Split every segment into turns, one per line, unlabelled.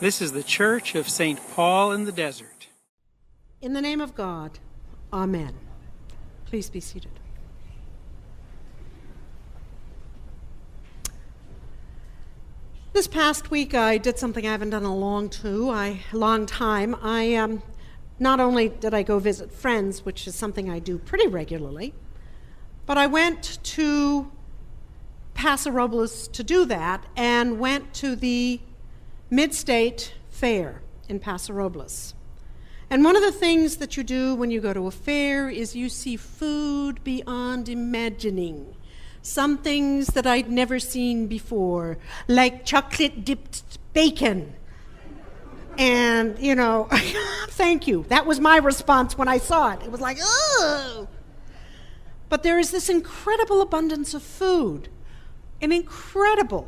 This is the Church of St. Paul in the Desert.
In the name of God, Amen. Please be seated. This past week I did something I haven't done in a long time. Not only did I go visit friends, which is something I do pretty regularly, but I went to Paso Robles to do that and went to the Mid-State Fair in Paso Robles. And one of the things that you do when you go to a fair is you see food beyond imagining. Some things that I'd never seen before, like chocolate-dipped bacon. And, thank you. That was my response when I saw it. It was like, ugh! But there is this incredible abundance of food, an incredible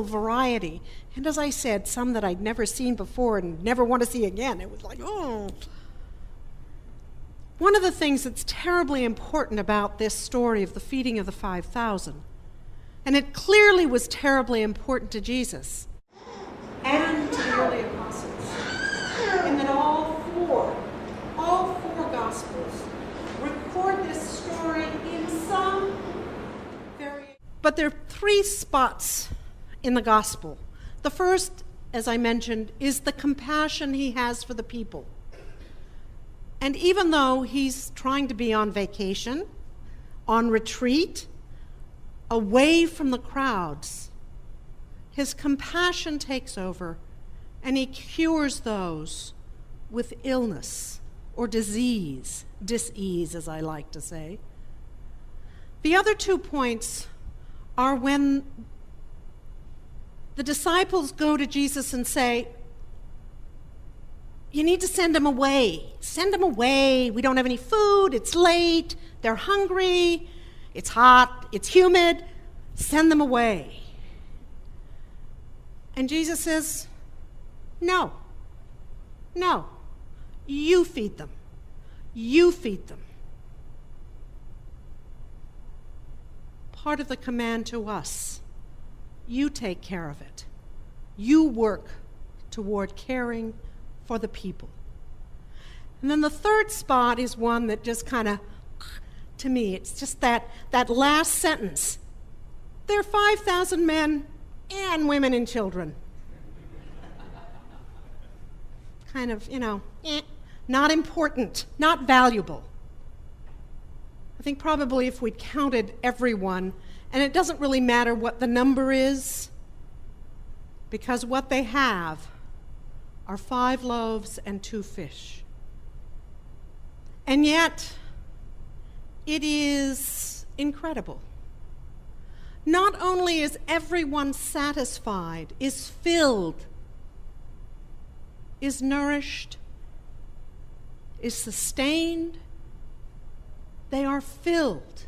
variety. And as I said, some that I'd never seen before and never want to see again. It was like, oh. One of the things that's terribly important about this story of the feeding of the 5,000, and it clearly was terribly important to Jesus and to the early apostles, in that all four Gospels record this story in some variation. But there are three spots in the Gospel. The first, as I mentioned, is the compassion he has for the people. And even though he's trying to be on vacation, on retreat, away from the crowds, his compassion takes over and he cures those with illness or disease, dis-ease as I like to say. The other 2 points are when the disciples go to Jesus and say, you need to send them away. Send them away. We don't have any food. It's late. They're hungry. It's hot. It's humid. Send them away. And Jesus says, no. You feed them. You feed them. Part of the command to us. You take care of it. You work toward caring for the people. And then the third spot is one that just kind of, to me, it's just that last sentence. There are 5,000 men and women and children. Kind of, not important, not valuable. I think probably if we'd counted everyone, and it doesn't really matter what the number is, because what they have are 5 loaves and 2 fish. And yet, it is incredible. Not only is everyone satisfied, is filled, is nourished, is sustained, they are filled.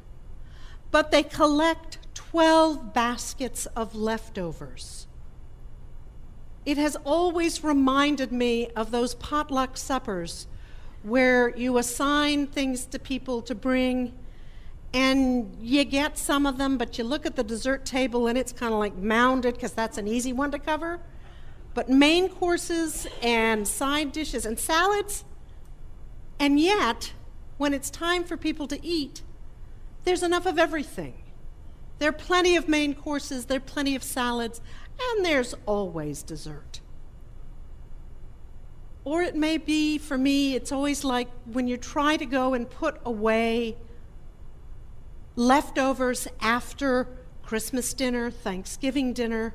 But they collect 12 baskets of leftovers. It has always reminded me of those potluck suppers where you assign things to people to bring and you get some of them, but you look at the dessert table and it's kind of like mounded because that's an easy one to cover. But main courses and side dishes and salads, and yet when it's time for people to eat, there's enough of everything. There are plenty of main courses, there are plenty of salads, and there's always dessert. Or it may be, for me, it's always like when you try to go and put away leftovers after Christmas dinner, Thanksgiving dinner,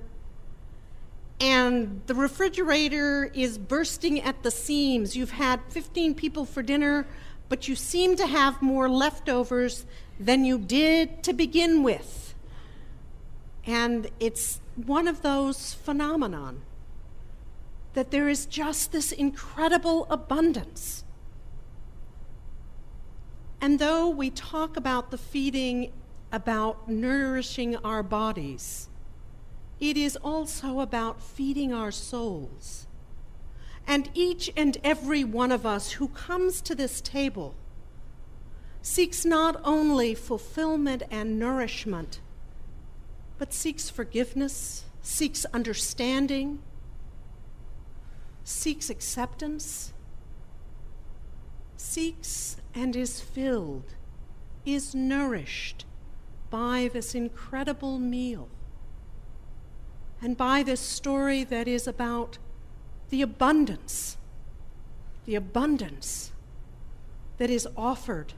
and the refrigerator is bursting at the seams. You've had 15 people for dinner, but you seem to have more leftovers than you did to begin with. And it's one of those phenomenon that there is just this incredible abundance. And though we talk about the feeding, about nourishing our bodies, it is also about feeding our souls. And each and every one of us who comes to this table seeks not only fulfillment and nourishment, but seeks forgiveness, seeks understanding, seeks acceptance, seeks and is filled, is nourished by this incredible meal and by this story that is about the abundance that is offered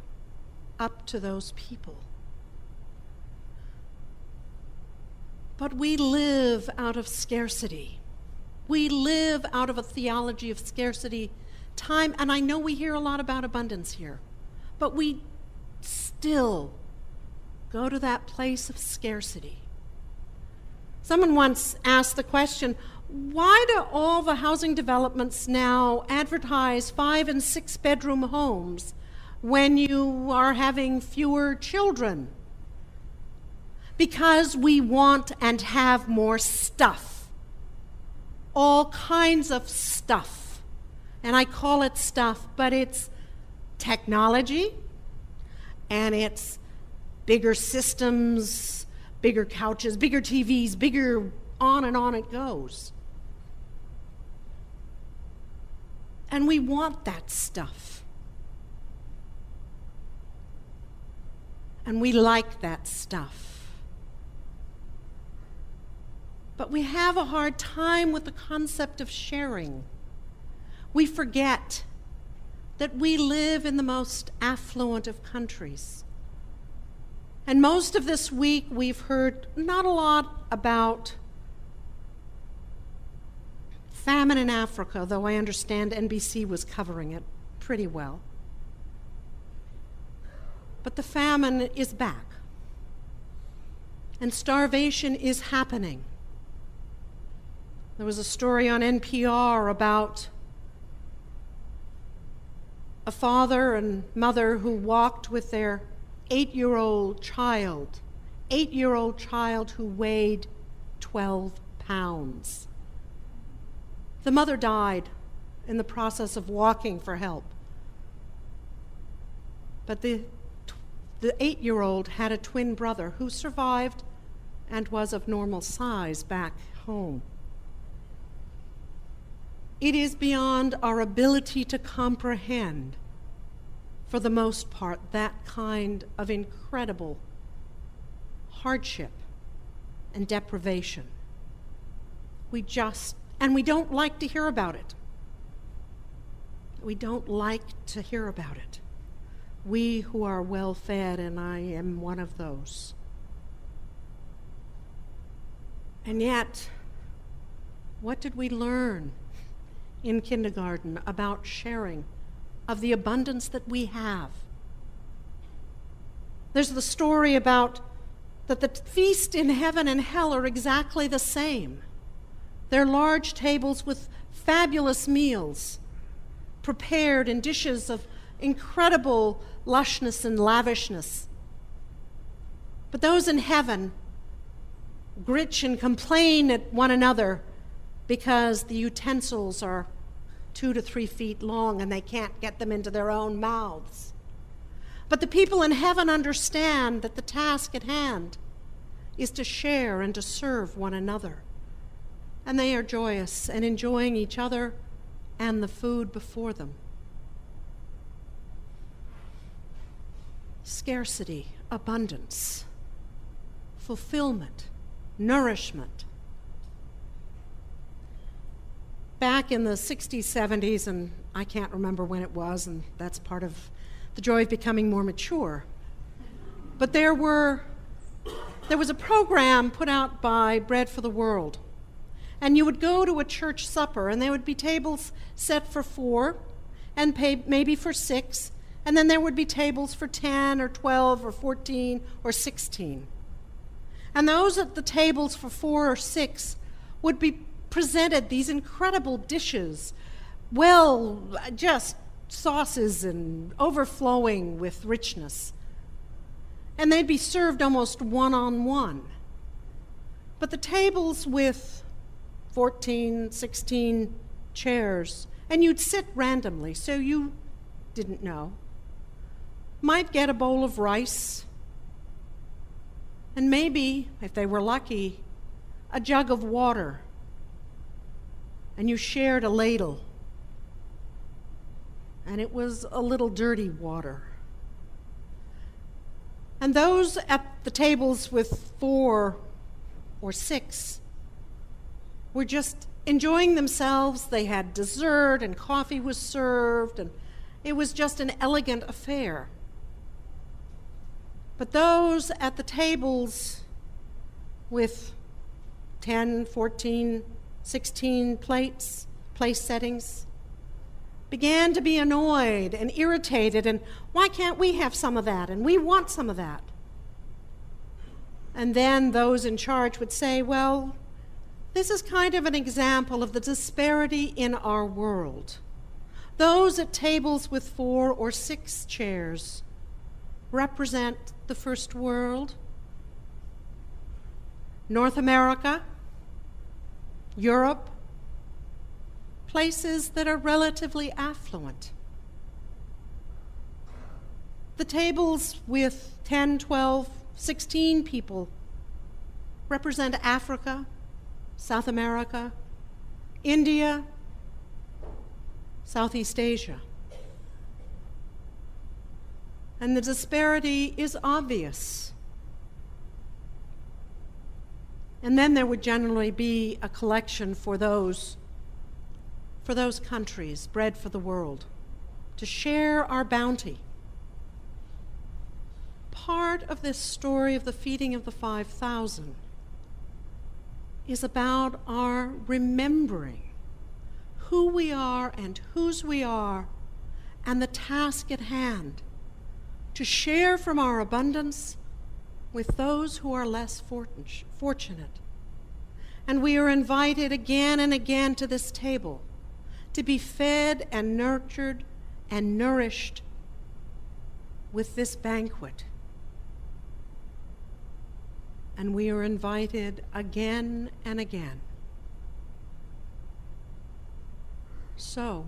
up to those people. But we live out of scarcity. We live out of a theology of scarcity time, and I know we hear a lot about abundance here, but we still go to that place of scarcity. Someone once asked the question, why do all the housing developments now advertise 5 and 6 bedroom homes when you are having fewer children? Because we want and have more stuff. All kinds of stuff. And I call it stuff, but it's technology, and it's bigger systems, bigger couches, bigger TVs, bigger, on and on it goes. And we want that stuff. And we like that stuff. But we have a hard time with the concept of sharing. We forget that we live in the most affluent of countries. And most of this week we've heard not a lot about famine in Africa, though I understand NBC was covering it pretty well. But the famine is back. And starvation is happening. There was a story on NPR about a father and mother who walked with their 8-year-old child who weighed 12 pounds. The mother died in the process of walking for help. But the 8-year-old had a twin brother who survived and was of normal size back home. It is beyond our ability to comprehend, for the most part, that kind of incredible hardship and deprivation. We don't like to hear about it. We don't like to hear about it. We who are well-fed, and I am one of those. And yet, what did we learn in kindergarten about sharing, of the abundance that we have? There's the story about that the feast in heaven and hell are exactly the same. They're large tables with fabulous meals, prepared in dishes of incredible lushness and lavishness. But those in heaven gritch and complain at one another because the utensils are 2 to 3 feet long and they can't get them into their own mouths. But the people in heaven understand that the task at hand is to share and to serve one another. And they are joyous and enjoying each other and the food before them. Scarcity, abundance, fulfillment, nourishment. Back in the 60s, 70s, and I can't remember when it was, and that's part of the joy of becoming more mature. But there was a program put out by Bread for the World. And you would go to a church supper, and there would be tables set for 4, and maybe for 6, and then there would be tables for 10 or 12 or 14 or 16. And those at the tables for 4 or 6 would be presented these incredible dishes, well, just sauces and overflowing with richness. And they'd be served almost one-on-one. But the tables with 14, 16 chairs, and you'd sit randomly, so you didn't know, might get a bowl of rice, and maybe, if they were lucky, a jug of water, and you shared a ladle and it was a little dirty water. And those at the tables with 4 or 6 were just enjoying themselves. They had dessert and coffee was served, and it was just an elegant affair. But those at the tables with 10, 14, 16 place settings began to be annoyed and irritated, and why can't we have some of that? And we want some of that. And then those in charge would say, well, this is kind of an example of the disparity in our world. Those at tables with 4 or 6 chairs represent the first world, North America, Europe, places that are relatively affluent. The tables with 10, 12, 16 people represent Africa, South America, India, Southeast Asia. And the disparity is obvious. And then there would generally be a collection for those countries, bread for the world, to share our bounty. Part of this story of the feeding of the 5,000 is about our remembering who we are and whose we are, and the task at hand to share from our abundance with those who are less fortunate. And we are invited again and again to this table to be fed and nurtured and nourished with this banquet. And we are invited again and again. So,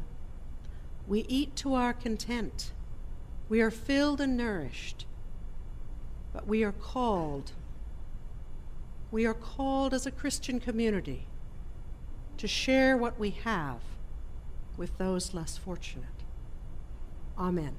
we eat to our content. We are filled and nourished, but we are called as a Christian community to share what we have with those less fortunate. Amen.